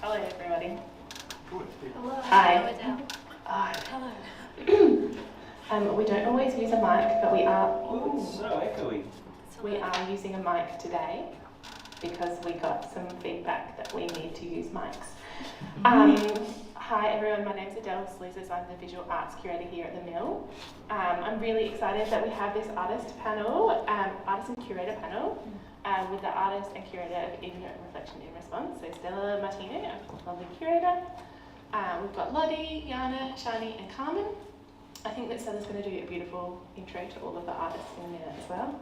Hello, everybody. Hello. Hi. Hi. Hello. We don't always use a mic, but we are. Oh, it's so echoey. We are using a mic today because we got some feedback that we need to use mics. Hi everyone, my name's Adelaide. I'm the visual arts curator here at the Mill. I'm really excited that we have this artist panel, artist and curator panel, with the artist and curator of Ignorant Reflection in Response, so Stella Martino, a lovely curator. We've got Lotte, Yana, Shani and Carman. I think that Stella's going to do a beautiful intro to all of the artists in a minute as well.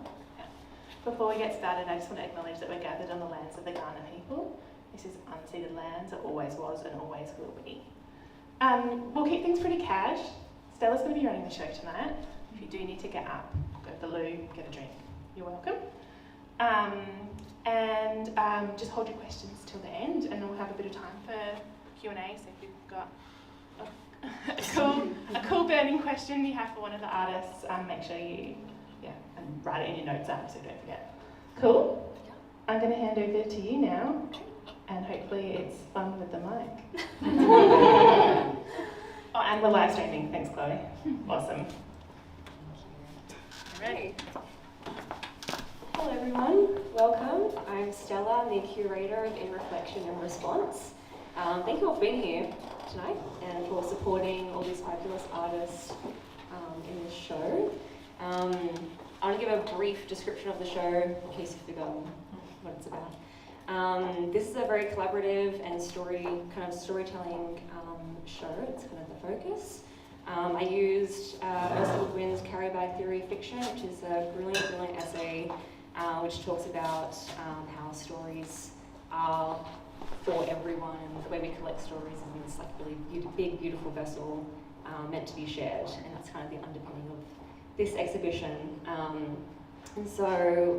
Before we get started, I just want to acknowledge that we're gathered on the lands of the Kaurna people. This is unceded lands, it always was and always will be. We'll keep things pretty cash. Stella's going to be running the show tonight. If you do need to get up, go to the loo, get a drink, you're welcome. Just hold your questions till the end, and then we'll have a bit of time for Q&A. So if you've got a cool burning question you have for one of the artists, make sure you and write it in your notes app so don't forget. Cool? I'm going to hand over to you now, and hopefully it's fun with the mic. Oh, and we're live streaming. Thanks, Chloe. Awesome. Alright. Hello everyone, welcome. I'm Stella, I'm the curator of In Reflection and Response. Thank you all for being here tonight and for supporting all these fabulous artists in this show. I want to give a brief description of the show in case you've forgotten what it's about. This is a very collaborative and storytelling show. It's kind of the focus. I used Ursula Le Guin's carry bag theory fiction, which is a brilliant essay which talks about how stories are for everyone, and the way we collect stories is in this like really big, beautiful vessel meant to be shared, and that's kind of the underpinning of this exhibition. And so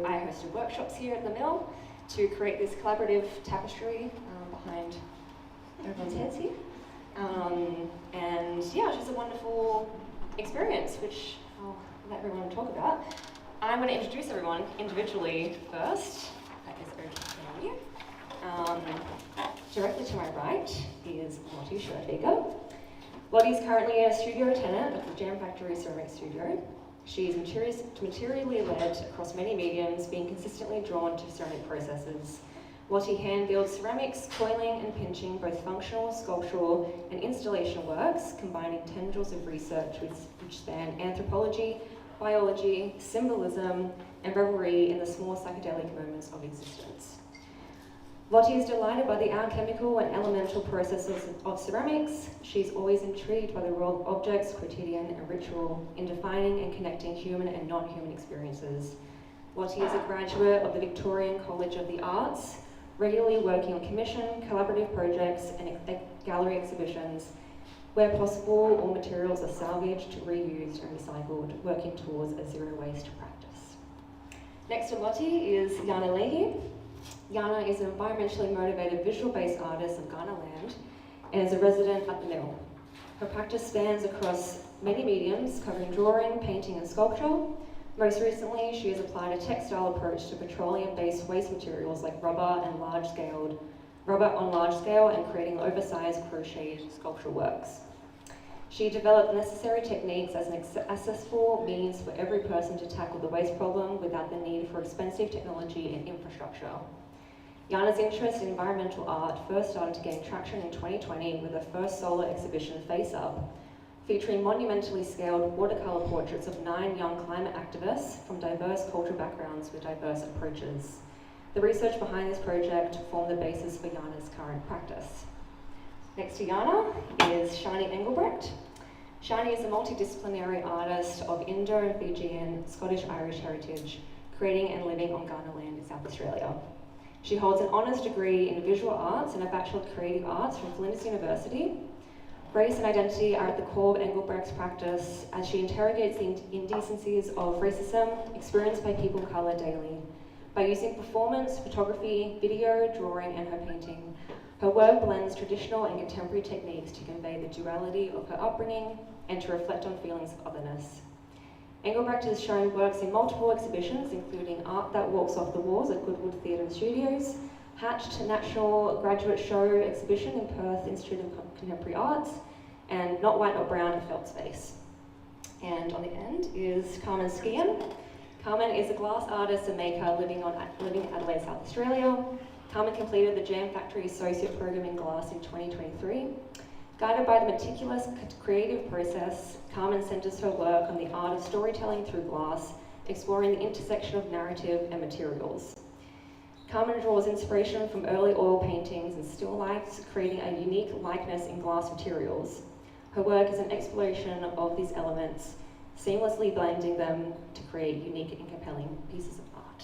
I hosted workshops here at the Mill to create this collaborative tapestry behind everyone's heads here. And yeah, it was a wonderful experience, which I'll let everyone talk about. I'm going to introduce everyone individually first. That is okay for you. Directly to my right is Lotte Schwerdtfeger. Lotte is currently a studio tenant at the Jam Factory Ceramic Studio. She is materially led across many mediums, being consistently drawn to ceramic processes. Lotte hand builds ceramics, coiling and pinching both functional, sculptural and installation works, combining tendrils of research which span anthropology, biology, symbolism and revelry in the small psychedelic moments of existence. Lotte is delighted by the alchemical and elemental processes of ceramics. She's always intrigued by the role of objects, quotidian and ritual in defining and connecting human and non-human experiences. Lotte is a graduate of the Victorian College of the Arts, regularly working on commission, collaborative projects and gallery exhibitions. Where possible, all materials are salvaged, reused and recycled, working towards a zero waste practice. Next to Lotte is Yana Lehey. Yana is an environmentally motivated visual-based artist of Ghana land and is a resident at the Mill. Her practice spans across many mediums, covering drawing, painting and sculpture. Most recently, she has applied a textile approach to petroleum-based waste materials like rubber on large scale and creating oversized crocheted sculptural works. She developed necessary techniques as an accessible means for every person to tackle the waste problem without the need for expensive technology and infrastructure. Yana's interest in environmental art first started to gain traction in 2020 with her first solo exhibition, Face Up, featuring monumentally scaled watercolour portraits of 9 young climate activists from diverse cultural backgrounds with diverse approaches. The research behind this project formed the basis for Yana's current practice. Next to Yana is Shani Engelbrecht. Shani is a multidisciplinary artist of Indo, Fijian, Scottish-Irish heritage, creating and living on Ghana land in South Australia. She holds an honours degree in visual arts and a Bachelor of Creative Arts from Flinders University. Race and identity are at the core of Engelbrecht's practice as she interrogates the indecencies of racism experienced by people of colour daily. By using performance, photography, video, drawing and her painting, her work blends traditional and contemporary techniques to convey the duality of her upbringing and to reflect on feelings of otherness. Engelbrecht has shown works in multiple exhibitions, including Art That Walks Off the Walls at Goodwood Theatre and Studios, Hatched National Graduate Show Exhibition in Perth Institute of Contemporary Arts, and Not White Not Brown in Felt Space. And on the end is Carman Skeehan. Carman is a glass artist and maker living in Adelaide, South Australia. Carman completed the Jam Factory Associate Program in Glass in 2023. Guided by the meticulous creative process, Carman centres her work on the art of storytelling through glass, exploring the intersection of narrative and materials. Carman draws inspiration from early oil paintings and still lifes, creating a unique likeness in glass materials. Her work is an exploration of these elements, seamlessly blending them to create unique and compelling pieces of art.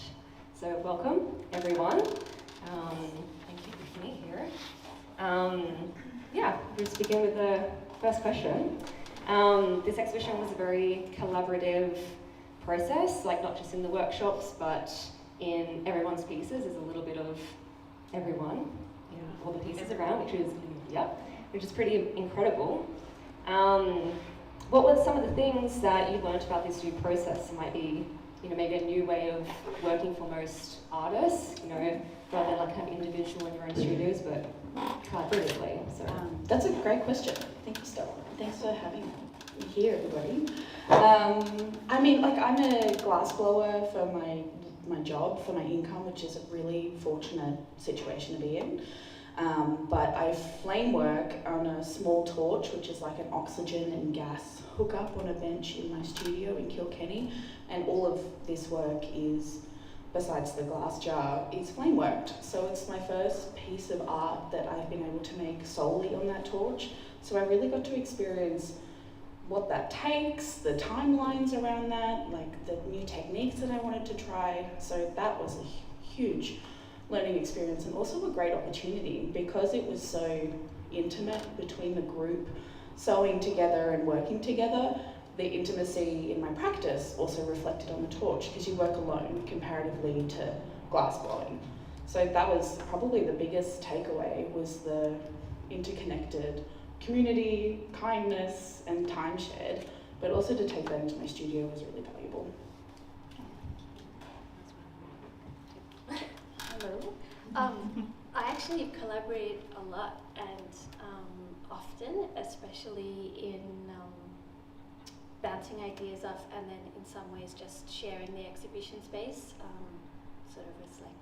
So welcome, everyone. Thank you for being here. We'll just begin with the first question. This exhibition was a very collaborative process, like not just in the workshops, but in everyone's pieces. There's a little bit of everyone, all the pieces around, which is pretty incredible. What were some of the things that you learned about this new process? It might be, maybe a new way of working for most artists, rather than like having individual in your own studios, but collaboratively. So that's a great question. Thank you, Stella. Thanks for having me here, everybody. I'm a glass blower for my job, for my income, which is a really fortunate situation to be in. But I flame work on a small torch, which is like an oxygen and gas hookup on a bench in my studio in Kilkenny. And all of this work is, besides the glass jar, is flame worked. So it's my first piece of art that I've been able to make solely on that torch. So I really got to experience what that takes, the timelines around that, like the new techniques that I wanted to try. So that was a huge learning experience, and also a great opportunity because it was so intimate between the group sewing together and working together. The intimacy in my practice also reflected on the torch because you work alone comparatively to glass blowing. So that was probably the biggest takeaway, was the interconnected community, kindness and time shared, but also to take that into my studio was really valuable. Hello. I actually collaborate a lot and often, especially in bouncing ideas off and then in some ways just sharing the exhibition space, sort of as like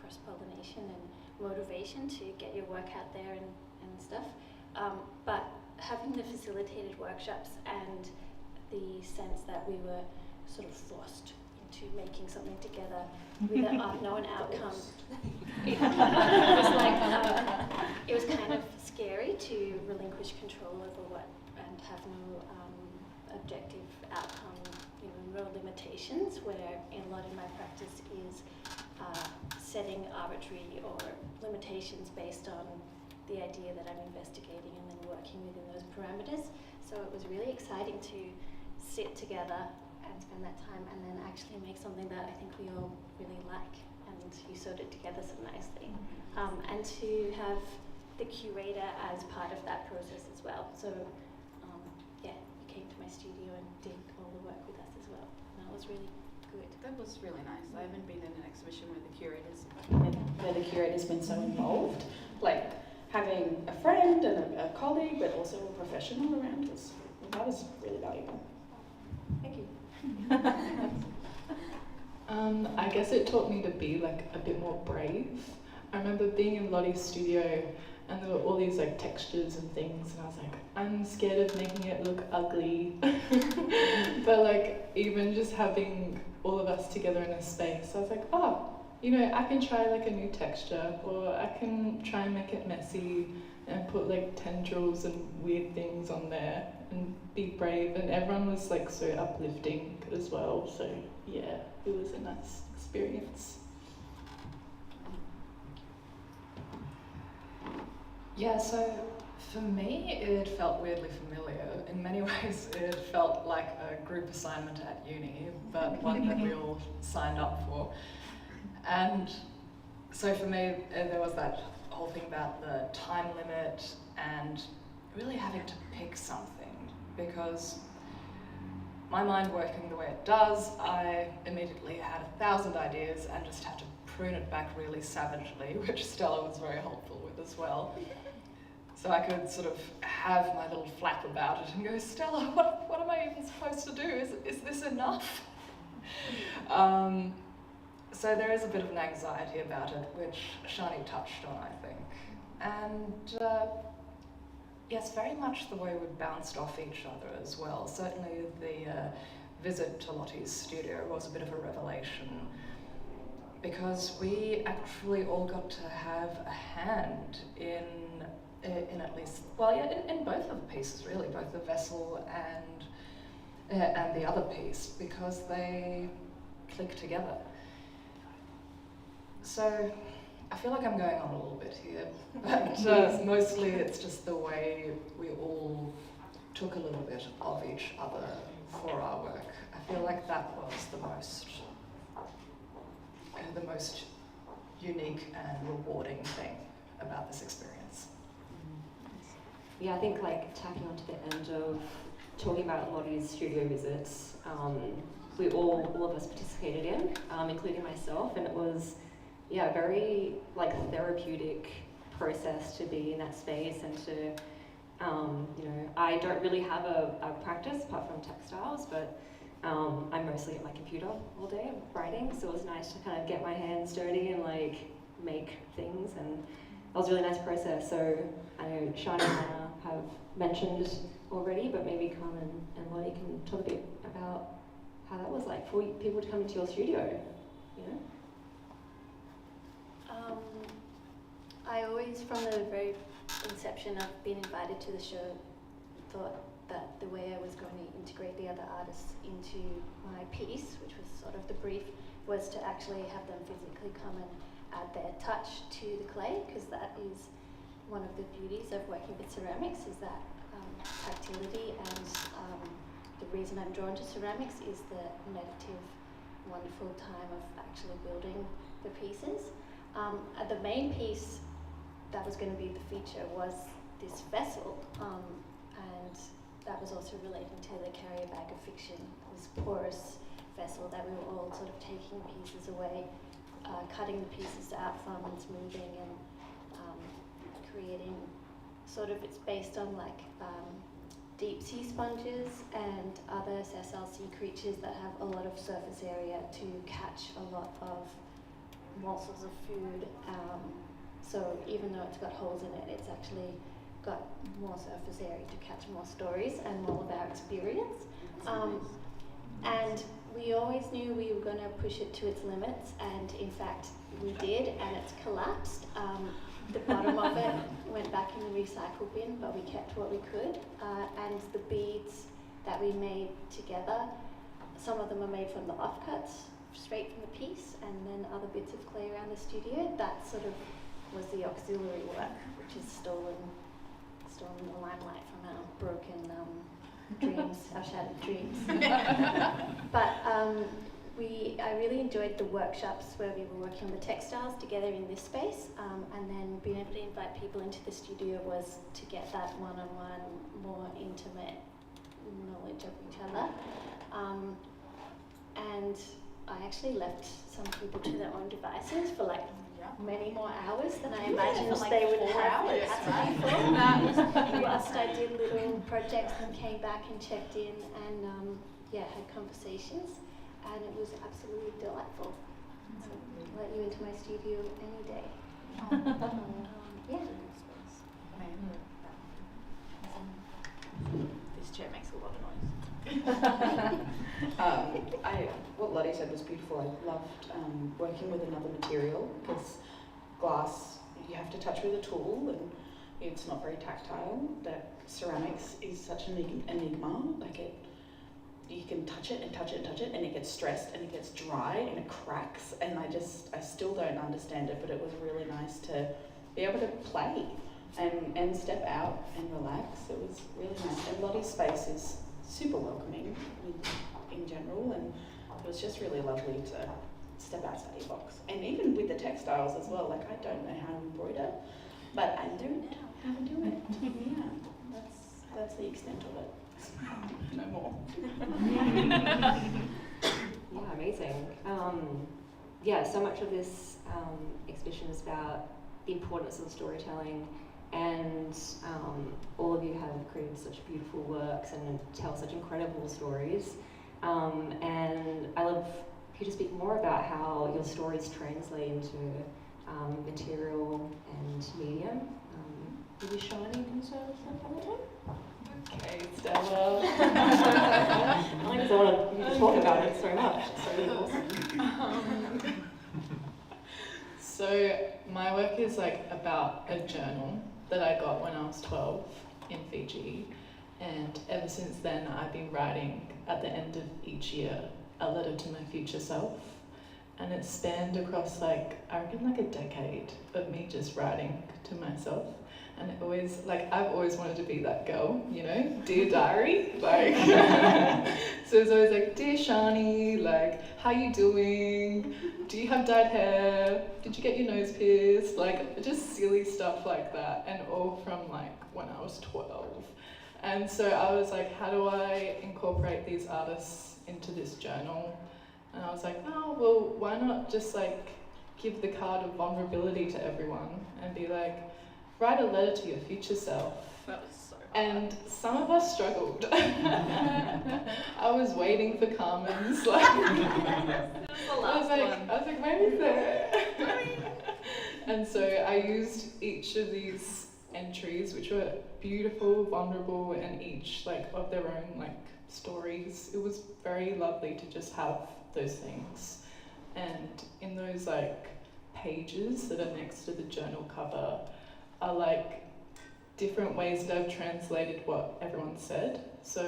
cross-pollination and motivation to get your work out there and stuff. But having the facilitated workshops and the sense that we were sort of forced into making something together with an unknown outcome. It was kind of scary to relinquish control over what and have no objective outcome, no limitations, where a lot in my practice is setting arbitrary or limitations based on the idea that I'm investigating and then working within those parameters. So it was really exciting to sit together and spend that time and then actually make something that I think we all really like, and you sewed it together so nicely. And to have the curator as part of that process as well. So you came to my studio and did all the work with us as well. And that was really good. That was really nice. I haven't been in an exhibition where the curator's been so involved. Like having a friend and a colleague, but also a professional around us. That was really valuable. Thank you. I guess it taught me to be like a bit more brave. I remember being in Lotte's studio and there were all these like textures and things, and I was like, I'm scared of making it look ugly. But like even just having all of us together in a space, I was like, I can try like a new texture, or I can try and make it messy and put like tendrils and weird things on there and be brave. And everyone was like so uplifting as well. So yeah, it was a nice experience. Yeah, so for me, it felt weirdly familiar. In many ways, it felt like a group assignment at uni, but one that we all signed up for. And so for me, there was that whole thing about the time limit and really having to pick something, because my mind working the way it does, I immediately had 1,000 ideas and just had to prune it back really savagely, which Stella was very helpful with as well. So I could sort of have my little flap about it and go, Stella, what am I even supposed to do? Is this enough? So there is a bit of an anxiety about it, which Shani touched on, I think. And yes, very much the way we bounced off each other as well. Certainly the visit to Lotte's studio was a bit of a revelation, because we actually all got to have a hand in at least, well, yeah, in both of the pieces really, both the vessel and the other piece, because they click together. So I feel like I'm going on a little bit here, but mostly it's just the way we all took a little bit of each other for our work. I feel like that was the most unique and rewarding thing about this experience. Yeah, I think like tacking onto the end of talking about Lotte's studio visits, we all of us participated in, including myself, and it was, yeah, a very like therapeutic process to be in that space and to, you know, I don't really have a practice apart from textiles, but I'm mostly at my computer all day writing, so it was nice to kind of get my hands dirty and like make things, and that was a really nice process. So I know Shani and Yana have mentioned already, but maybe Carman and Lotte can talk a bit about how that was like for people to come into your studio, you know? I always, from the very inception of being invited to the show, thought that the way I was going to integrate the other artists into my piece, which was sort of the brief, was to actually have them physically come and add their touch to the clay, because that is one of the beauties of working with ceramics, is that tactility, and the reason I'm drawn to ceramics is the meditative, wonderful time of actually building the pieces. The main piece that was going to be the feature was this vessel, and that was also relating to the carrier bag of fiction, this porous vessel that we were all sort of taking pieces away, cutting the pieces out from and smoothing and creating sort of, it's based on like deep sea sponges and other sessile sea creatures that have a lot of surface area to catch a lot of morsels of food. So even though it's got holes in it, it's actually got more surface area to catch more stories and more of our experience. And we always knew we were going to push it to its limits, and in fact we did, and it's collapsed. The bottom of it went back in the recycle bin, but we kept what we could. And the beads that we made together, some of them are made from the offcuts, straight from the piece, and then other bits of clay around the studio. That sort of was the auxiliary work, which is stolen the limelight from our broken dreams, our shattered dreams. But I really enjoyed the workshops where we were working on the textiles together in this space, and then being able to invite people into the studio was to get that one-on-one, more intimate knowledge of each other. And I actually left some people to their own devices for like many more hours than I imagined they would have capacity for. Whilst I did little projects and came back and checked in and had conversations, and it was absolutely delightful. So let you into my studio any day. This chair makes a lot of noise. What Lotte said was beautiful. I loved working with another material, because glass, you have to touch with a tool and it's not very tactile. That ceramics is such an enigma. Like you can touch it and touch it and touch it, and it gets stressed and it gets dry and it cracks, and I still don't understand it, but it was really nice to be able to play and step out and relax. It was really nice. And Lotte's space is super welcoming in general, and it was just really lovely to step outside your box. And even with the textiles as well, like I don't know how to embroider, but I learned how to do it. Yeah, that's the extent of it. No more. Yeah, amazing. yeah, so much of this exhibition is about the importance of storytelling, and all of you have created such beautiful works and tell such incredible stories. And I love you to speak more about how your stories translate into material and medium. Maybe Shani can start with something like that? Okay, Stella. I just want you to talk about it so much. It's so really awesome. So my work is like about a journal that I got when I was 12 in Fiji, and ever since then I've been writing at the end of each year a letter to my future self, and it spanned across like I reckon like a decade of me just writing to myself. And it always, like, I've always wanted to be that girl, you know, dear diary, like, so it's always like, dear Shani, like, how you doing? Do you have dyed hair? Did you get your nose pierced? Like, just silly stuff like that, and all from like when I was 12. And so I was like, how do I incorporate these artists into this journal? And I was like, oh, well, why not just like give the card of vulnerability to everyone and be like, write a letter to your future self. That was so hard. And some of us struggled. I was waiting for Carman's like The last one. I was like, where is it? And so I used each of these entries, which were beautiful, vulnerable, and each like of their own like stories. It was very lovely to just have those things. And in those like pages that are next to the journal cover are like different ways that I've translated what everyone said. So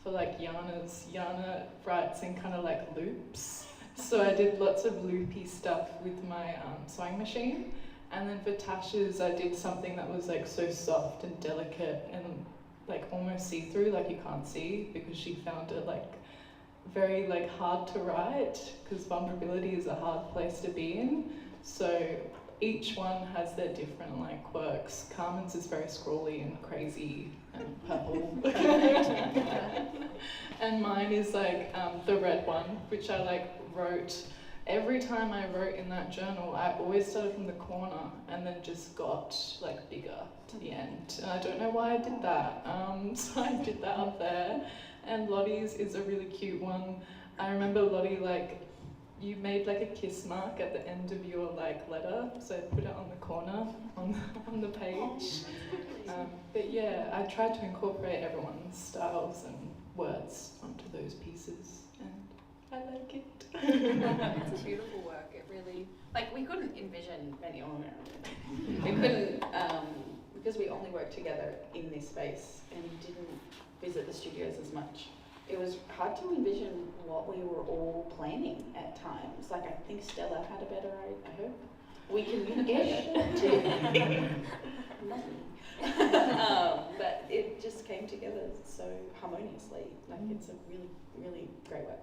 for like Yana writes in kind of like loops. So I did lots of loopy stuff with my sewing machine. And then for Tash's, I did something that was like so soft and delicate and like almost see-through, like you can't see, because she found it like very like hard to write, because vulnerability is a hard place to be in. So each one has their different like quirks. Carmen's is very scrawly and crazy and purple. And mine is like the red one, which I like wrote. Every time I wrote in that journal, I always started from the corner and then just got like bigger to the end. And I don't know why I did that. So I did that up there. And Lottie's is a really cute one. I remember Lottie, like, you made like a kiss mark at the end of your like letter, so I put it on the corner on the page. But yeah, I tried to incorporate everyone's styles and words onto those pieces, and I like it. It's a beautiful work. It really, like, we couldn't envision many on our own. We couldn't, because we only worked together in this space and didn't visit the studios as much. It was hard to envision what we were all planning at times. Like, I think Stella had a better idea, I hope. We communicated too. Not me. But it just came together so harmoniously. Like, it's a really, really great work.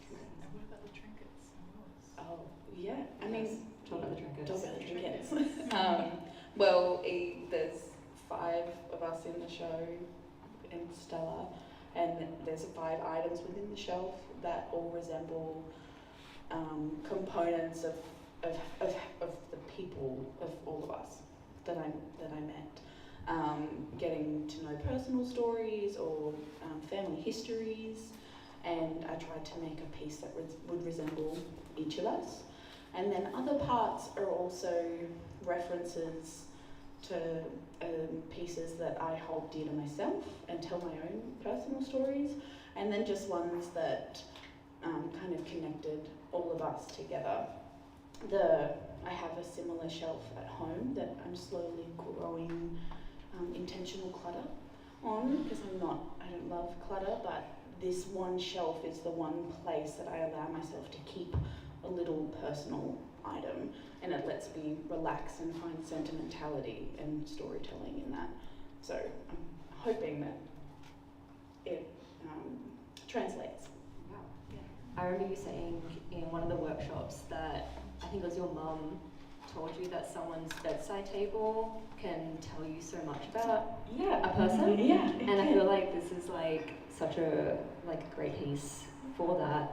And what about the trinkets? Oh, yeah. I mean, Talk about the trinkets. talk about the trinkets. Well, there's 5 of us in the show, and Stella, and there's 5 items within the shelf that all resemble components of the people, of all of us that I met. Getting to know personal stories or family histories, and I tried to make a piece that would resemble each of us. And then other parts are also references to pieces that I hold dear to myself and tell my own personal stories, and then just ones that kind of connected all of us together. I have a similar shelf at home that I'm slowly growing intentional clutter on, because I don't love clutter, but this one shelf is the one place that I allow myself to keep a little personal item, and it lets me relax and find sentimentality and storytelling in that. So I'm hoping that it translates. Wow. Yeah. I remember you saying in one of the workshops that I think it was your mum told you that someone's bedside table can tell you so much about a person. Yeah. And I feel like this is like such a great piece for that.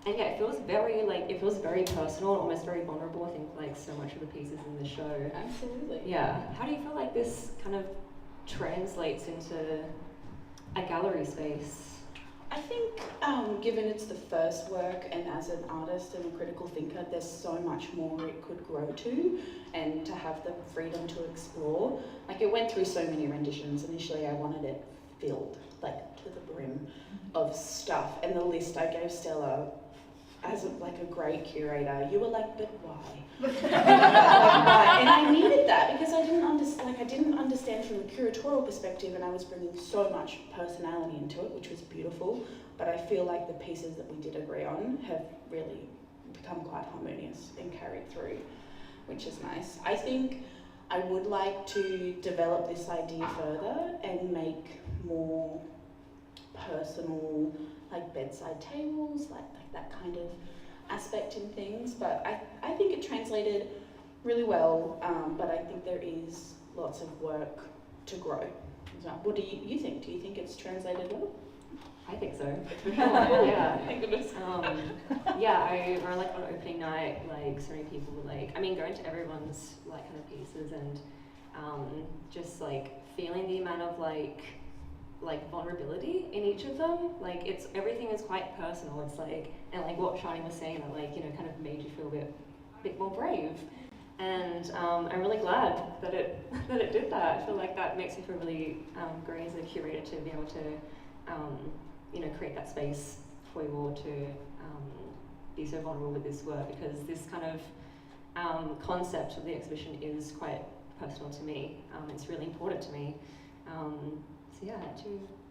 and yeah, it feels very personal, almost very vulnerable. I think like so much of the pieces in the show. Absolutely. Yeah. How do you feel like this kind of translates into a gallery space? I think, given it's the first work, and as an artist and a critical thinker, there's so much more it could grow to, and to have the freedom to explore. Like, it went through so many renditions. Initially, I wanted it filled, like, to the brim of stuff. And the list I gave Stella, as a great curator, you were like, but why? Like, why? And I needed that because I didn't understand from the curatorial perspective, and I was bringing so much personality into it, which was beautiful. But I feel like the pieces that we did agree on have really become quite harmonious and carried through, which is nice. I think I would like to develop this idea further and make more personal, like bedside tables, like that kind of aspect in things. But I think it translated really well, but I think there is lots of work to grow. What do you think? Do you think it's translated well? I think so. Yeah. Thank goodness. I remember like on opening night, like so many people were like, I mean, going to everyone's like kind of pieces and just like feeling the amount of like vulnerability in each of them. Like everything is quite personal. It's like, and like what Shani was saying, that like, you know, kind of made you feel a bit more brave. And I'm really glad that it did that. I feel like that makes me feel really great as a curator to be able to you know, create that space for you all to be so vulnerable with this work, because this kind of concept of the exhibition is quite personal to me. It's really important to me. So yeah,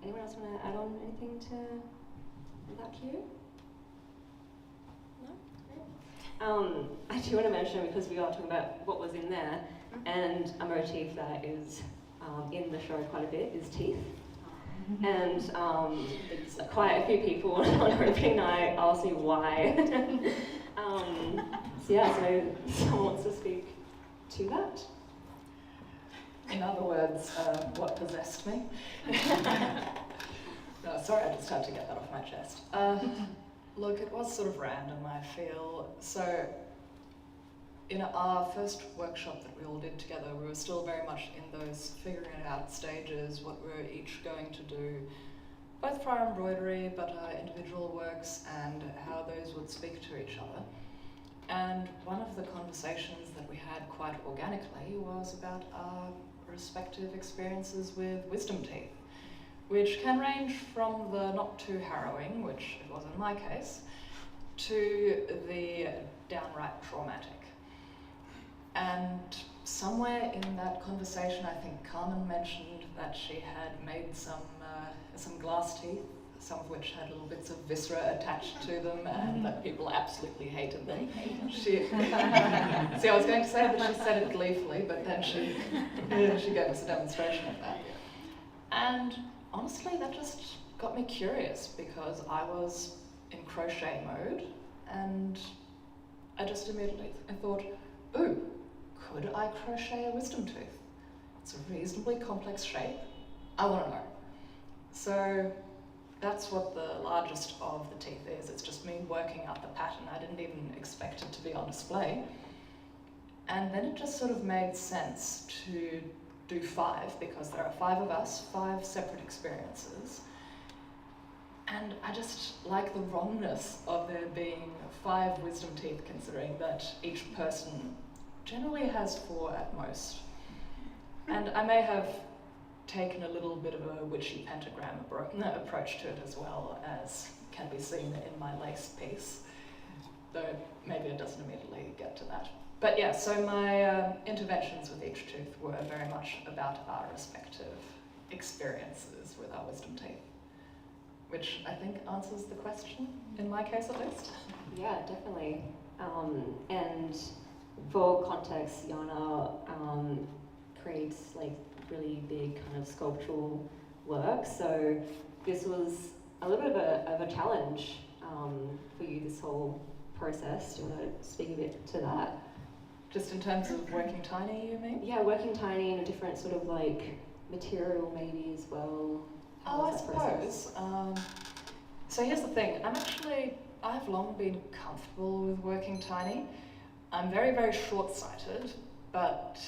anyone else want to add on anything to that cue? No? I do want to mention, because we are talking about what was in there, and a motif that is in the show quite a bit is teeth. And quite a few people on opening night asked me why. So someone wants to speak to that? In other words, what possessed me? No, sorry, I just had to get that off my chest. Look, it was sort of random, I feel. So, in our first workshop that we all did together, we were still very much in those figuring it out stages, what we were each going to do, both for our embroidery, but our individual works, and how those would speak to each other. And one of the conversations that we had quite organically was about our respective experiences with wisdom teeth, which can range from the not too harrowing, which it was in my case, to the downright traumatic. And somewhere in that conversation, I think Carman mentioned that she had made some glass teeth, some of which had little bits of viscera attached to them, and that people absolutely hated them. See, I was going to say that she said it gleefully, but then she gave us a demonstration of that. And honestly, that just got me curious, because I was in crochet mode, and I just immediately thought, ooh, could I crochet a wisdom tooth? It's a reasonably complex shape. I want to know. So that's what the largest of the teeth is. It's just me working out the pattern. I didn't even expect it to be on display. And then it just sort of made sense to do 5, because there are 5 of us, 5 separate experiences. And I just like the wrongness of there being 5 wisdom teeth, considering that each person generally has 4 at most. And I may have taken a little bit of a witchy pentagram approach to it as well, as can be seen in my lace piece, though maybe it doesn't immediately get to that. But yeah, so my interventions with each tooth were very much about our respective experiences with our wisdom teeth, which I think answers the question, in my case at least. Yeah, definitely. And for context, Yana creates like really big kind of sculptural work, so this was a little bit of a challenge for you, this whole process. Do you want to speak a bit to that? Just in terms of working tiny, you mean? Yeah, working tiny in a different sort of like material maybe as well. Oh, I suppose. So here's the thing, I'm actually I've long been comfortable with working tiny. I'm very, very short-sighted, but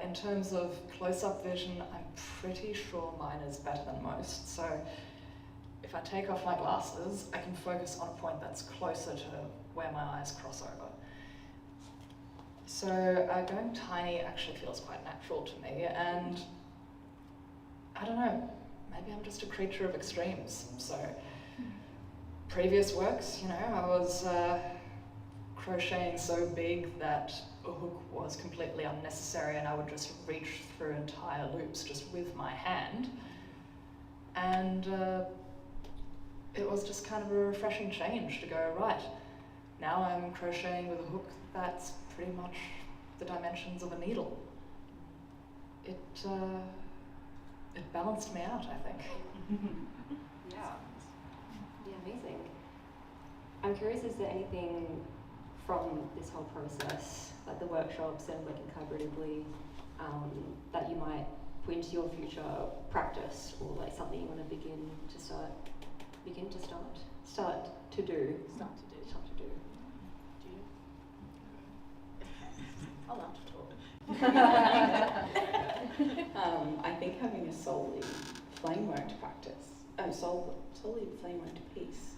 in terms of close-up vision, I'm pretty sure mine is better than most. So if I take off my glasses, I can focus on a point that's closer to where my eyes cross over. So going tiny actually feels quite natural to me, and I don't know, maybe I'm just a creature of extremes. So previous works, you know, I was crocheting so big that a hook was completely unnecessary and I would just reach through entire loops just with my hand. And it was just kind of a refreshing change to go, right, now I'm crocheting with a hook that's pretty much the dimensions of a needle. It balanced me out, I think. Yeah. Yeah, amazing. I'm curious, is there anything from this whole process, like the workshops and working collaboratively, that you might put into your future practice, or like something you want to start to do? I'll have to talk. I think having a solely flame worked practice, solely flame worked piece,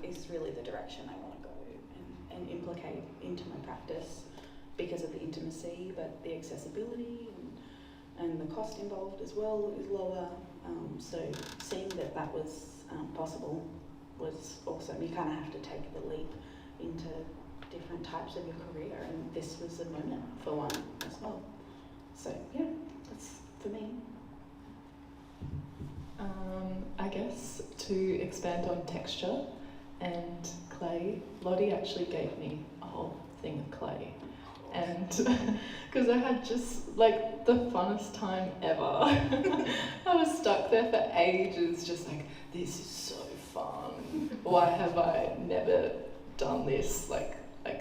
is really the direction I want to go and implicate into my practice, because of the intimacy, but the accessibility and the cost involved as well is lower. So seeing that was possible was awesome. You kind of have to take the leap into different types of your career, and this was a moment for one as well. So yeah, that's for me. I guess to expand on texture and clay, Lotte actually gave me a whole thing of clay, and because I had just like the funnest time ever. I was stuck there for ages, just like, this is so fun. Why have I never done this like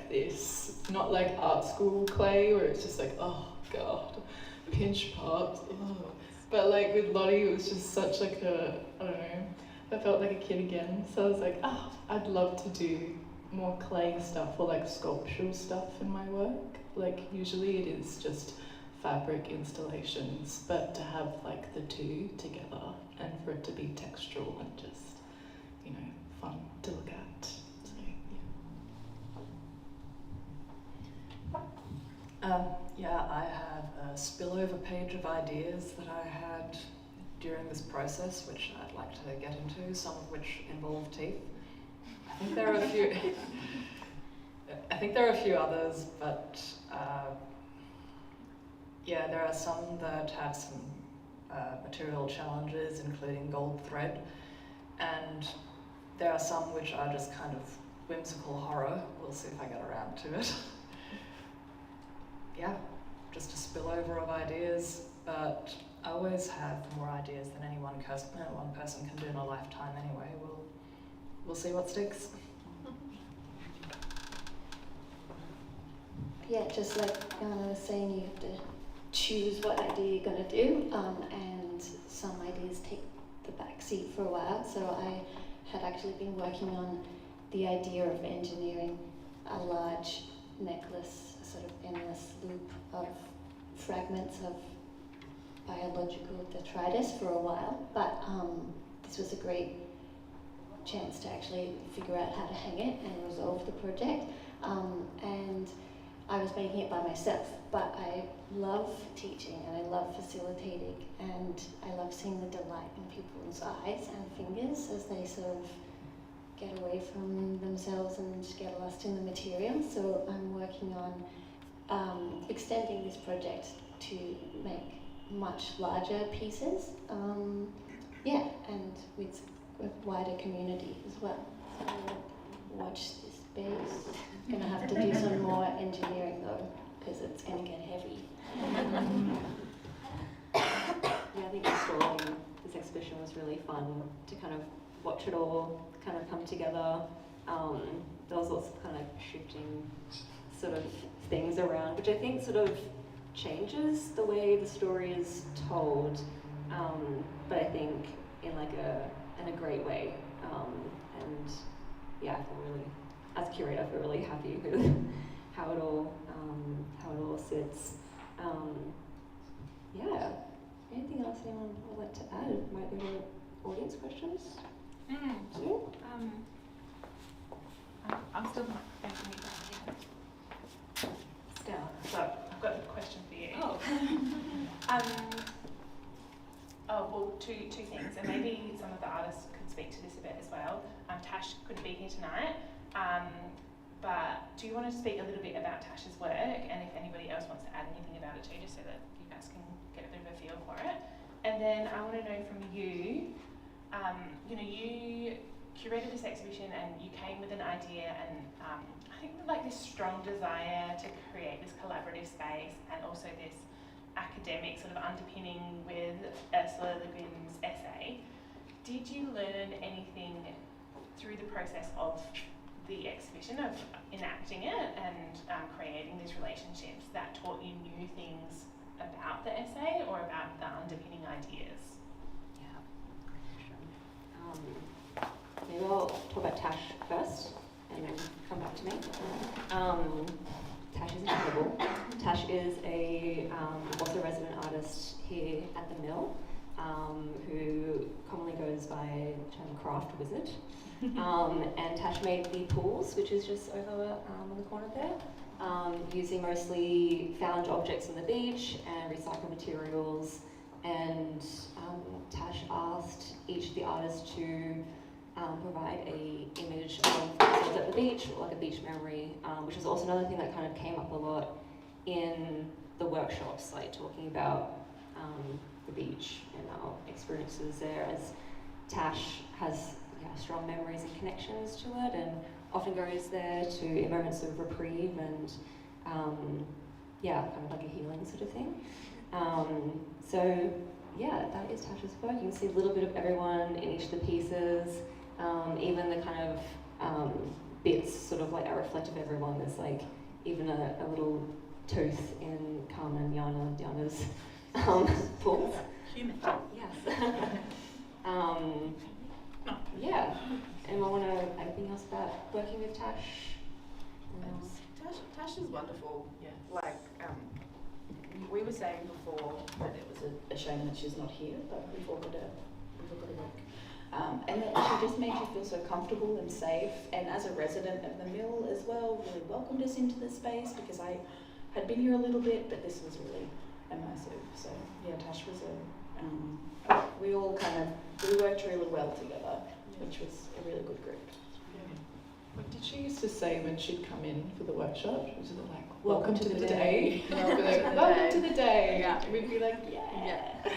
this? Not like art school clay where it's just like, oh god, pinch pops. Oh. But like with Lotte, it was just such like a, I don't know, I felt like a kid again. So I was like, oh, I'd love to do more clay stuff or like sculptural stuff in my work. Like usually it is just fabric installations, but to have like the two together and for it to be textural and just, you know, fun to look at. So yeah, I have a spillover page of ideas that I had during this process, which I'd like to get into, some of which involve teeth. I think there are a few. I think there are a few others, but yeah, there are some that have some material challenges, including gold thread, and there are some which are just kind of whimsical horror. We'll see if I get around to it. Yeah, just a spillover of ideas, but I always have more ideas than any one person can do in a lifetime anyway. We'll see what sticks. Yeah, just like Yana was saying, you have to choose what idea you're going to do, and some ideas take the back seat for a while. So I had actually been working on the idea of engineering a large necklace, a sort of endless loop of fragments of biological detritus for a while, but this was a great chance to actually figure out how to hang it and resolve the project. And I was making it by myself, but I love teaching and I love facilitating, and I love seeing the delight in people's eyes and fingers as they sort of get away from themselves and just get lost in the material. So I'm working on extending this project to make much larger pieces, yeah, and with a wider community as well. So watch this space. Gonna have to do some more engineering though, because it's gonna get heavy. Yeah, I think installing this exhibition was really fun to kind of watch it all kind of come together. There was lots of kind of shifting sort of things around, which I think sort of changes the way the story is told, but I think in like in a great way. And yeah, I feel really, as a curator, I feel really happy with how it all sits. Yeah. Anything else anyone would like to add? Might be any audience questions? Sue? I'm still not thinking about it. Stella, so I've got a question for you. Oh. Well, two things, and maybe some of the artists could speak to this a bit as well. Tash couldn't be here tonight, but do you want to speak a little bit about Tash's work, and if anybody else wants to add anything about it too, just so that you guys can get a bit of a feel for it. And then I want to know from you, you curated this exhibition and you came with an idea, and I think like this strong desire to create this collaborative space and also this academic sort of underpinning with Ursula Le Guin's essay. Did you learn anything through the process of the exhibition, of enacting it and creating these relationships, that taught you new things about the essay or about the underpinning ideas? Yeah, sure. Maybe I'll talk about Tash first and then come back to me. Tash is incredible. Tash is also a resident artist here at the Mill, who commonly goes by the term craft wizard. And Tash made the pools, which is just over on the corner there, using mostly found objects on the beach and recycled materials. And Tash asked each of the artists to provide a image of themselves at the beach, or like a beach memory, which is also another thing that kind of came up a lot in the workshops, like talking about the beach and our experiences there, as Tash has strong memories and connections to it, and often goes there to in moments of reprieve and kind of like a healing sort of thing. So yeah, that is Tash's work. You can see a little bit of everyone in each of the pieces, even the kind of bits sort of like are reflective of everyone. There's like even a little tooth in Carman and Yana's pools. Human. Yes. Yeah. Anyone want to add anything else about working with Tash? Tash is wonderful. Yes. Like, we were saying before that it was a shame that she's not here, but we've all got to work. And that she just made you feel so comfortable and safe. And as a resident of the Mill as well, really welcomed us into the space, because I had been here a little bit, but this was really immersive. So yeah, Tash was we worked really well together, which was a really good group. What did she used to say when she'd come in for the workshop? Was it like, welcome to the day? Welcome to the day. Yeah. We'd be like, yeah.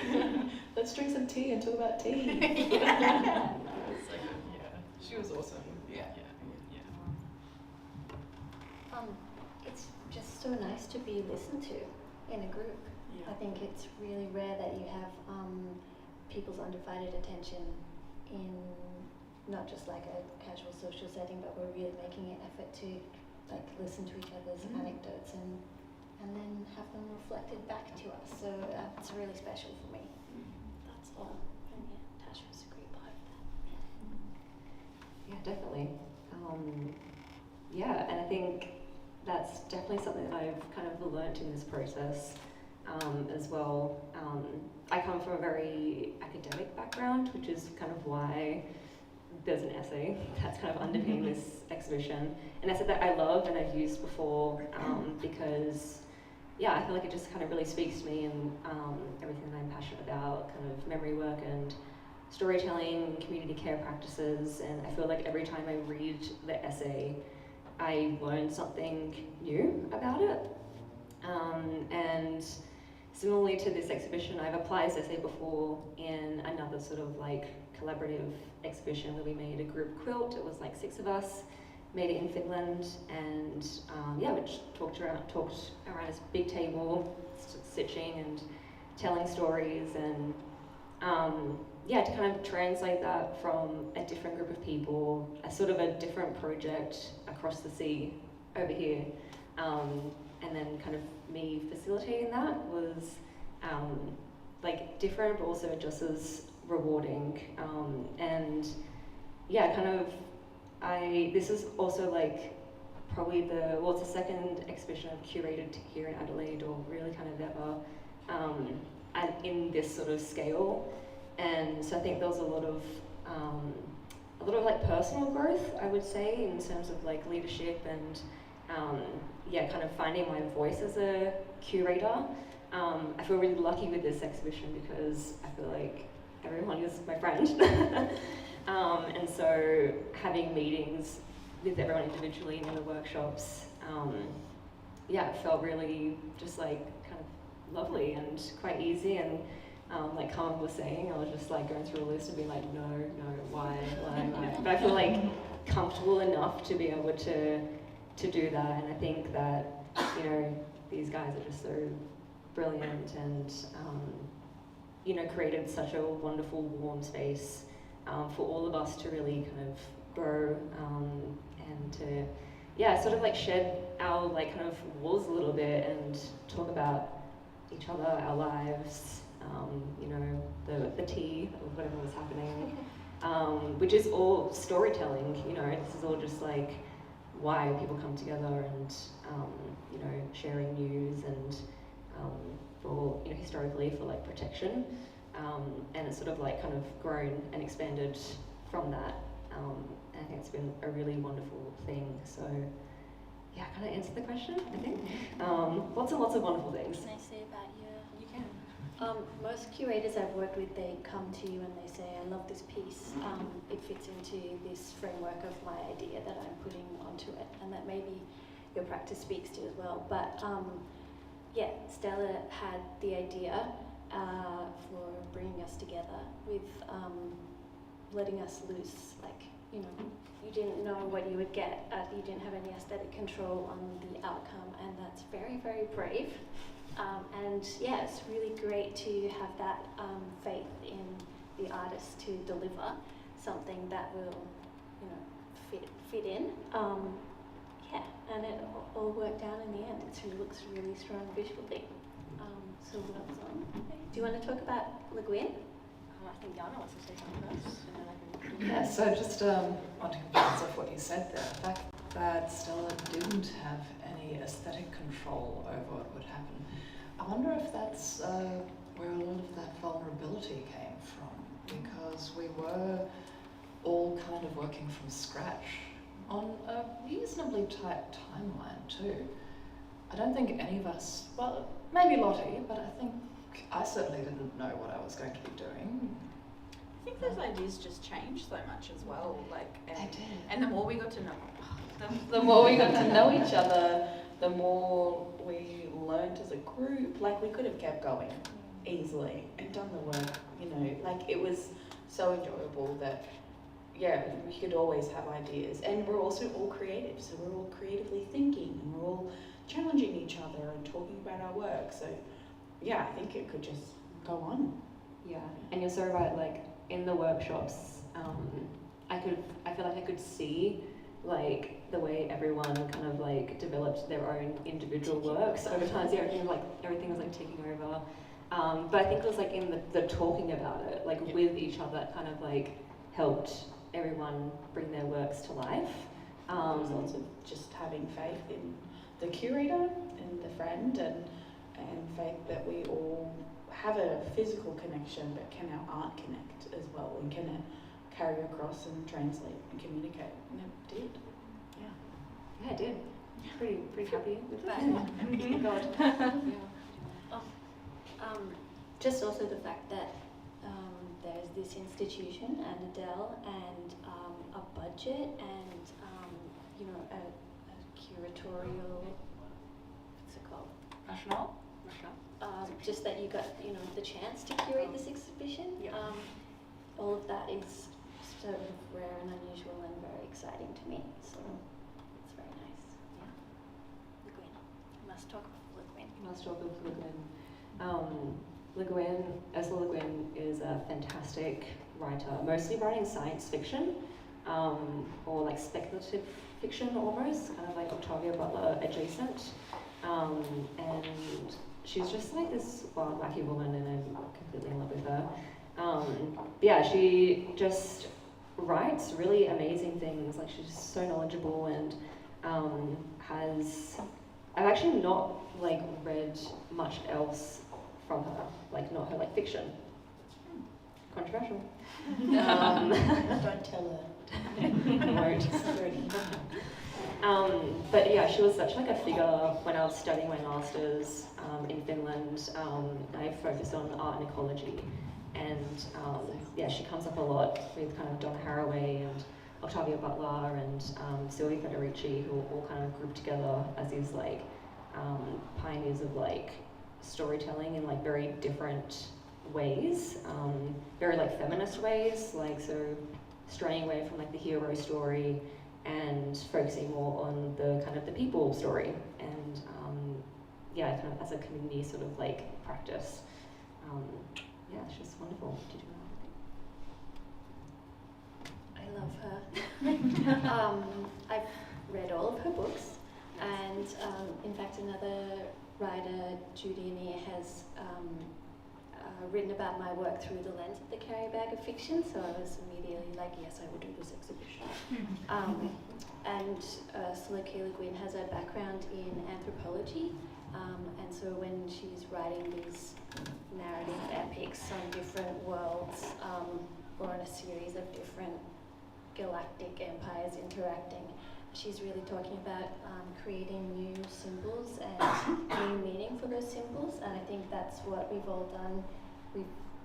Let's drink some tea and talk about tea. Yeah. She was awesome. Yeah. It's just so nice to be listened to in a group. Yeah. I think it's really rare that you have people's undivided attention in not just like a casual social setting, but we're really making an effort to like listen to each other's anecdotes and then have them reflected back to us. So it's really special for me. That's all. And yeah, Tash was a great part of that. Yeah, definitely. And I think that's definitely something that I've kind of learnt in this process as well. I come from a very academic background, which is kind of why there's an essay that's kind of underpinning this exhibition. An essay that I love and I've used before because, I feel like it just kind of really speaks to me and everything that I'm passionate about, kind of memory work and storytelling, community care practices, and I feel like every time I read the essay, I learn something new about it. And similarly to this exhibition, I've applied this essay before in another sort of like collaborative exhibition where we made a group quilt. It was like 6 of us, made it in Finland, and we talked around this big table, stitching and telling stories, and to kind of translate that from a different group of people, a sort of a different project across the sea over here, and then kind of me facilitating that was like different, but also just as rewarding, this is also like probably it's the second exhibition I've curated here in Adelaide, or really kind of ever, and in this sort of scale. And so I think there was a lot of like personal growth, I would say, in terms of like leadership and kind of finding my voice as a curator. I feel really lucky with this exhibition because I feel like everyone is my friend. And so having meetings with everyone individually and in the workshops, it felt really just like kind of lovely and quite easy. And like Carman was saying, I was just like going through a list and being like, no, why? But I feel like comfortable enough to be able to do that. And I think that, you know, these guys are just so brilliant and, you know, created such a wonderful, warm space for all of us to really kind of grow and to, sort of like shed our like kind of walls a little bit and talk about each other, our lives, you know, the tea of whatever was happening, which is all storytelling, you know, this is all just like why people come together and, you know, sharing news and for, you know, historically for like protection. And it's sort of like kind of grown and expanded from that. And I think it's been a really wonderful thing. So yeah, kind of answer the question, I think. Lots and lots of wonderful things. Can I say about you? You can. Most curators I've worked with, they come to you and they say, I love this piece. It fits into this framework of my idea that I'm putting onto it, and that maybe your practice speaks to as well. But Stella had the idea for bringing us together with letting us loose. Like, you know, you didn't know what you would get. You didn't have any aesthetic control on the outcome, and that's very, very brave. And yeah, it's really great to have that faith in the artist to deliver something that will, you know, fit in. And it all worked out in the end. It looks really strong visually. So what else on? Do you want to talk about Le Guin? I think Yana wants to say something first, and then I can. Yeah, so just want to bounce off what you said there. The fact that Stella didn't have any aesthetic control over what would happen. I wonder if that's where a lot of that vulnerability came from, because we were all kind of working from scratch on a reasonably tight timeline too. I don't think any of us, well, maybe Lotte, but I think I certainly didn't know what I was going to be doing. I think those ideas just changed so much as well. Like, and the more we got to know, the more we got to know each other, the more we learned as a group. Like, we could have kept going easily and done the work, you know. Like, it was so enjoyable that, yeah, we could always have ideas. And we're also all creative, so we're all creatively thinking and we're all challenging each other and talking about our work. So yeah, I think it could just go on. Yeah, and you're so right, like in the workshops, I feel like I could see like the way everyone kind of like developed their own individual works over time. So everything was like taking over. But I think it was like in the talking about it, like with each other, it kind of like helped everyone bring their works to life. There was lots of just having faith in the curator and the friend, and faith that we all have a physical connection, but can our art connect as well, and can it carry across and translate and communicate? And it did. Yeah, it did. Pretty happy with that. Thank God. Just also the fact that there's this institution and Adele and a budget and you know, a curatorial, what's it called? Rationale? Just that you got, you know, the chance to curate this exhibition. All of that is sort of rare and unusual and very exciting to me. So it's very nice. Yeah. Le Guin. Must talk of Le Guin. Must talk of Le Guin. Le Guin, Ursula Le Guin is a fantastic writer, mostly writing science fiction, or like speculative fiction almost, kind of like Octavia Butler adjacent. And she's just like this wild, wacky woman, and I'm completely in love with her. Yeah, she just writes really amazing things. Like she's so knowledgeable and I've actually not like read much else from her, like not her like fiction. Controversial. Don't tell her. But yeah, she was such like a figure when I was studying my masters in Finland. I focused on art and ecology, and yeah, she comes up a lot with kind of Donna Haraway and Octavia Butler and Sylvia Federici, who all kind of grouped together as these like pioneers of like storytelling in like very different ways, very like feminist ways, like so straying away from like the hero story and focusing more on the kind of the people story, and yeah, kind of as a community sort of like practice. Yeah, it's just wonderful to do that. I love her. I've read all of her books, and in fact another writer, Judy Anir, has written about my work through the lens of the carrier bag of fiction, so I was immediately like, yes, I will do this exhibition. And Ursula Le Guin has a background in anthropology, and so when she's writing these narrative epics on different worlds, or on a series of different galactic empires interacting, she's really talking about creating new symbols and new meaning for those symbols, and I think that's what we've all done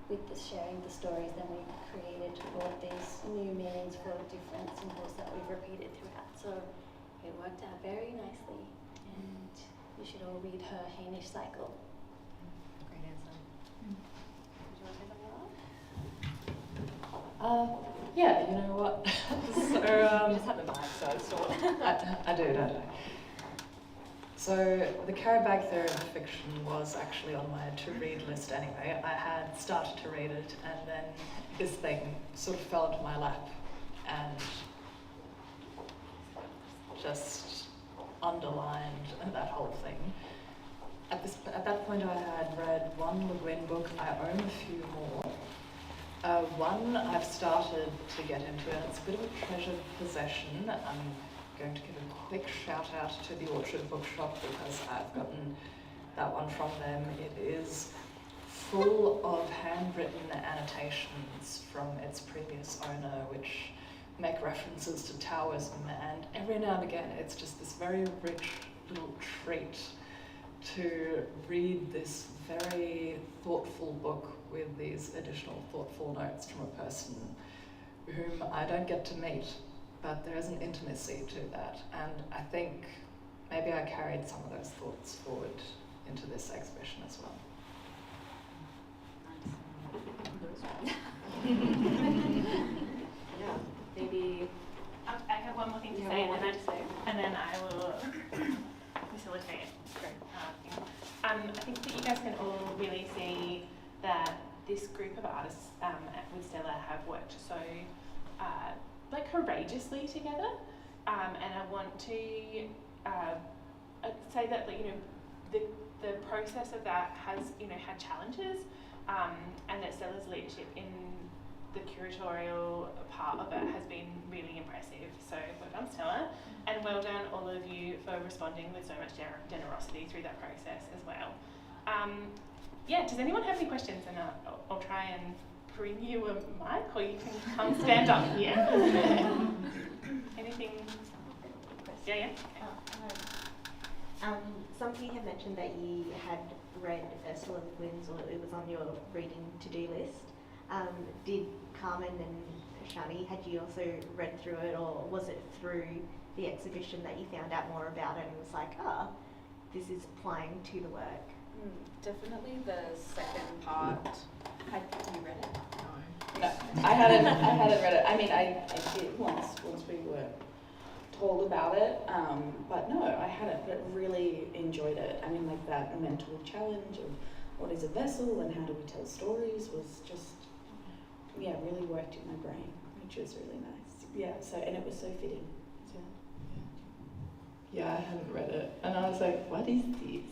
with the sharing the stories. Then we've created all of these new meanings for different symbols that we've repeated throughout. So it worked out very nicely, and you should all read her Hainish cycle. Great answer. Did you want to say something else? Yeah, you know what? So, You just have a mic, so it's all. I do, don't I? So the carrier bag theory of fiction was actually on my to-read list anyway. I had started to read it, and then this thing sort of fell into my lap and just underlined that whole thing. At that point I had read one Le Guin book. I own a few more. One I've started to get into, and it's a bit of a treasured possession. I'm going to give a quick shout out to the Orchard Bookshop because I've gotten that one from them. It is full of handwritten annotations from its previous owner, which make references to Taoism, and every now and again it's just this very rich little treat to read this very thoughtful book with these additional thoughtful notes from a person whom I don't get to meet, but there is an intimacy to that, and I think maybe I carried some of those thoughts forward into this exhibition as well. Yeah, maybe. I have one more thing to Yeah, say, one more thing to say. and then I will facilitate. I think that you guys can all really see that this group of artists with Stella have worked so like courageously together, and I want to say that the process of that has had challenges, and that Stella's leadership in the curatorial part of it has been really impressive. So well done, Stella, and well done all of you for responding with so much generosity through that process as well. Yeah, does anyone have any questions? And I'll try and bring you a mic, or you can come stand up here. Anything? Yeah. Somebody had mentioned that you had read Ursula Le Guin's, or it was on your reading to-do list. Did Carman and Shani, had you also read through it, or was it through the exhibition that you found out more about it and was like, this is applying to the work? Definitely the second part. Had you read it? No, I hadn't read it. I mean, I did once we were told about it, but no, I hadn't, but really enjoyed it. I mean, like that mental challenge of what is a vessel and how do we tell stories was just, yeah, really worked in my brain, which was really nice. Yeah, so, and it was so fitting. So, Yeah, I hadn't read it, and I was like, what is this?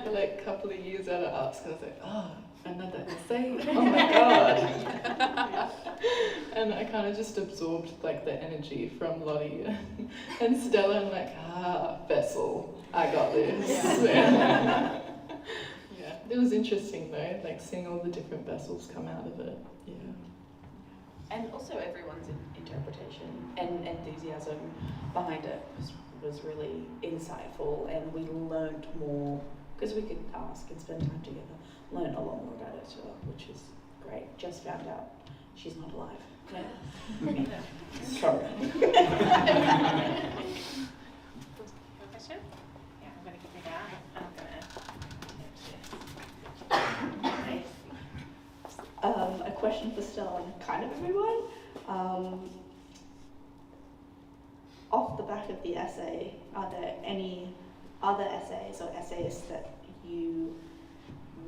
Like a couple of years out of art school, I was like, oh, another essay. Oh my god! And I kind of just absorbed like the energy from Lotte and Stella, and like, vessel, I got this. Yeah. Yeah, it was interesting though, like seeing all the different vessels come out of it. Yeah. And also everyone's interpretation and enthusiasm behind it was really insightful, and we learned more because we could ask and spend time together, learn a lot more about Ursula, which is great. Just found out she's not alive. Yeah. Sorry. Your question? Yeah, I'm going to give it out. I'm going to A question for Stella and kind of everyone. Off the back of the essay, are there any other essays or essayists that you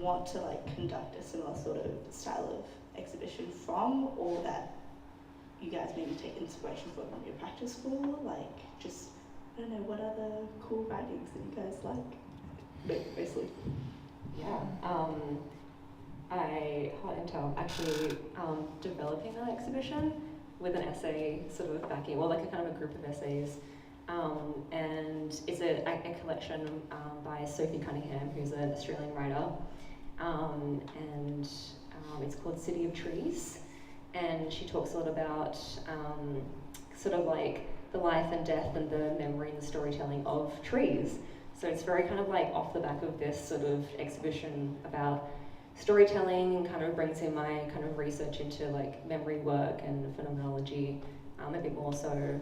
want to like conduct a similar sort of style of exhibition from, or that you guys maybe take inspiration from your practice for? Like, just, I don't know, what other cool writings that you guys like? Basically. Yeah. Hot intel, actually developing an exhibition with an essay sort of backing, or like a kind of a group of essays. And it's a collection by Sophie Cunningham, who's an Australian writer. And it's called City of Trees. And she talks a lot about sort of like the life and death and the memory and the storytelling of trees. So it's very kind of like off the back of this sort of exhibition about storytelling, and kind of brings in my kind of research into like memory work and phenomenology, a bit more so,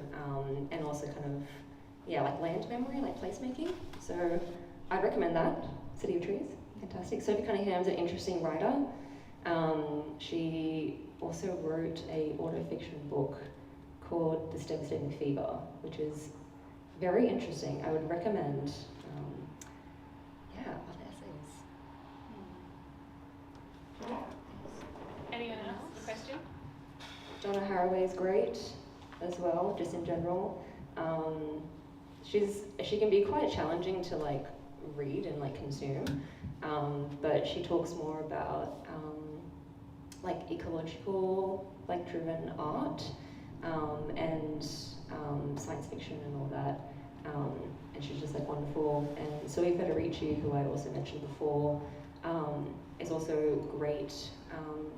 and also kind of, yeah, like land memory, like placemaking. So I'd recommend that, City of Trees, fantastic. Sophie Cunningham's an interesting writer. She also wrote a autofiction book called This Devastating Fever, which is very interesting. I would recommend, other essays. Anyone else? A question? Donna Haraway is great as well, just in general. She can be quite challenging to like read and like consume, but she talks more about like ecological, like driven art, and science fiction and all that. And she's just like wonderful. And Zoe Federici, who I also mentioned before, is also great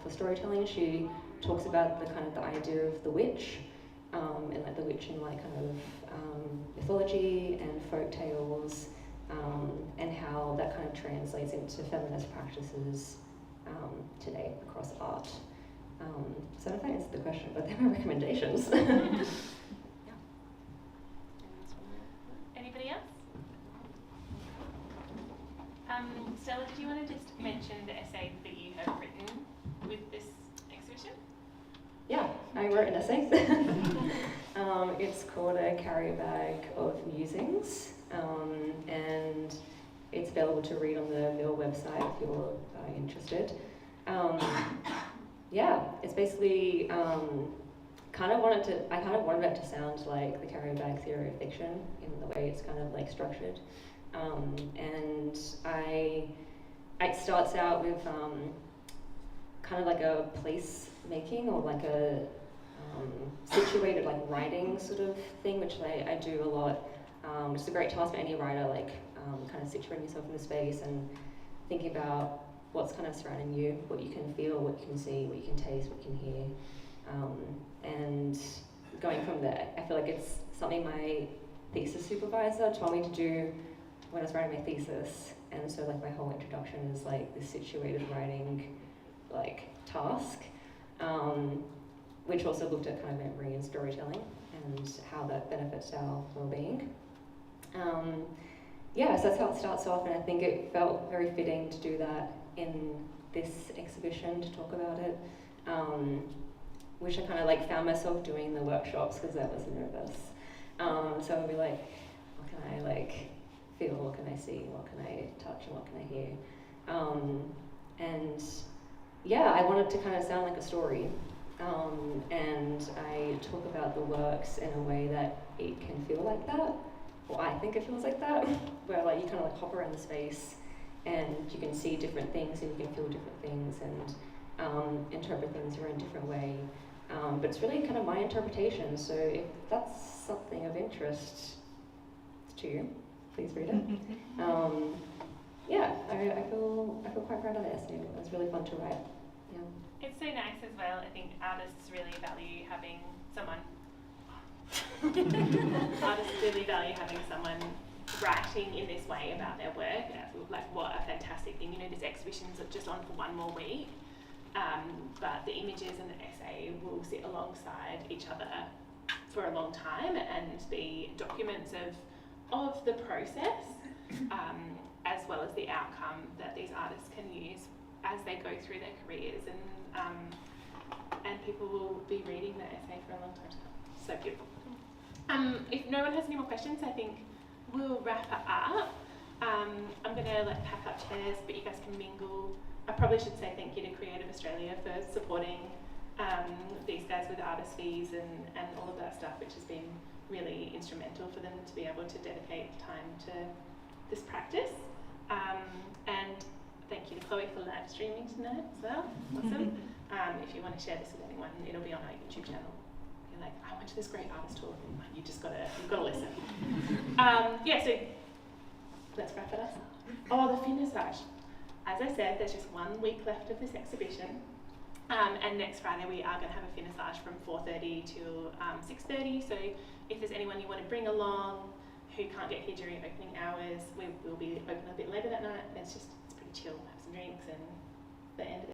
for storytelling. She talks about the kind of the idea of the witch, and like the witch in like kind of mythology and folk tales, and how that kind of translates into feminist practices today across art. So I don't know if I answered the question, but they're my recommendations. Anybody else? Stella, did you want to just mention the essay that you have written with this exhibition? Yeah, I wrote an essay. It's called A Carrier Bag of Musings, and it's available to read on the Mill website if you're interested. Yeah, it's basically I kind of wanted it to sound like the carrier bag theory of fiction in the way it's kind of like structured, and it starts out with kind of like a place making, or like a situated like writing sort of thing, which I do a lot, which is a great task for any writer, like kind of situating yourself in the space and thinking about what's kind of surrounding you, what you can feel, what you can see, what you can taste, what you can hear, and going from there. I feel like it's something my thesis supervisor told me to do when I was writing my thesis, and so like my whole introduction is like this situated writing like task, which also looked at kind of memory and storytelling and how that benefits our well-being. So that's how it starts off, and I think it felt very fitting to do that in this exhibition, to talk about it, which I kind of like found myself doing in the workshops because I was nervous. So I'd be like, what can I like feel, what can I see, what can I touch, and what can I hear? And yeah, I wanted to kind of sound like a story, and I talk about the works in a way that it can feel like that, or I think it feels like that, where like you kind of like hop around the space and you can see different things and you can feel different things and interpret things in a different way. But it's really kind of my interpretation, so if that's something of interest to you, please read it. Yeah, I feel quite proud of the essay. It was really fun to write. Yeah. It's so nice as well. I think artists really value having someone. Artists really value having someone writing in this way about their work. Like, what a fantastic thing. You know, this exhibition's just on for one more week, but the images and the essay will sit alongside each other for a long time and be documents of the process, as well as the outcome that these artists can use as they go through their careers, and people will be reading the essay for a long time to come. So beautiful. If no one has any more questions, I think we'll wrap it up. I'm going to pack up chairs, but you guys can mingle. I probably should say thank you to Creative Australia for supporting these guys with artist fees and all of that stuff, which has been really instrumental for them to be able to dedicate time to this practice. And thank you to Chloe for live streaming tonight as well. Awesome. If you want to share this with anyone, it'll be on our YouTube channel. You're like, I went to this great artist talk, and you've got to listen. Yeah, so let's wrap it up. Oh, the finissage. As I said, there's just 1 week left of this exhibition. And next Friday we are going to have a finissage from 4:30 till 6:30. So if there's anyone you want to bring along who can't get here during opening hours, we will be open a bit later that night. It's pretty chill. Have some drinks and the end of the